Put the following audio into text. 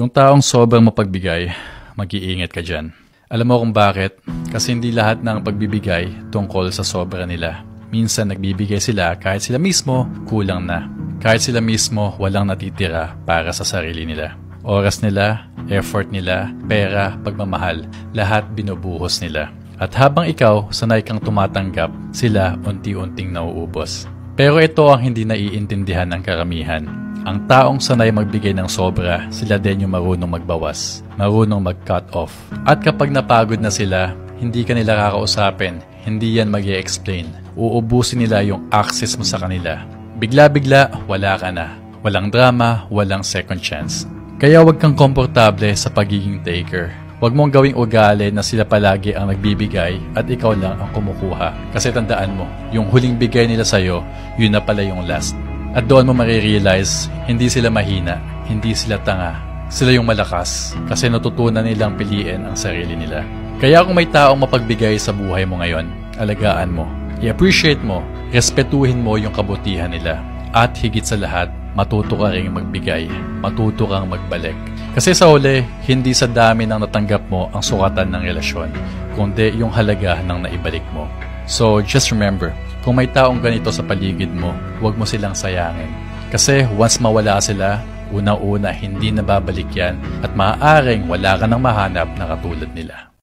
Yung taong sobrang mapagbigay, mag-iingat ka dyan. Alam mo kung bakit? Kasi hindi lahat ng pagbibigay tungkol sa sobra nila. Minsan nagbibigay sila kahit sila mismo kulang na. Kahit sila mismo walang natitira para sa sarili nila. Oras nila, effort nila, pera, pagmamahal, lahat binubuhos nila. At habang ikaw sanay kang tumatanggap, sila unti-unting nauubos. Pero ito ang hindi naiintindihan ng karamihan. Ang taong sanay magbigay ng sobra, sila din yung marunong magbawas, marunong mag-cut off. At kapag napagod na sila, hindi ka nila kakausapin, hindi yan mag-i-explain. Uubusin nila yung access mo sa kanila. Bigla-bigla, wala ka na. Walang drama, walang second chance. Kaya wag kang komportable sa pagiging taker. Huwag mong gawing ugali na sila palagi ang nagbibigay at ikaw lang ang kumukuha. Kasi tandaan mo, yung huling bigay nila sa'yo, yun na pala yung last. At doon mo marirealize, hindi sila mahina, hindi sila tanga. Sila yung malakas kasi natutunan nilang piliin ang sarili nila. Kaya kung may taong mapagbigay sa buhay mo ngayon, alagaan mo, i-appreciate mo, respetuhin mo yung kabutihan nila. At higit sa lahat, matuto ka rin magbigay, matuto kang magbalik. Kasi sa huli, hindi sa dami ng natanggap mo ang sukatan ng relasyon, kundi yung halaga ng naibalik mo. So just remember, kung may taong ganito sa paligid mo, huwag mo silang sayangin. Kasi once mawala sila, unang-una hindi na babalik yan at maaaring wala ka nang mahanap na katulad nila.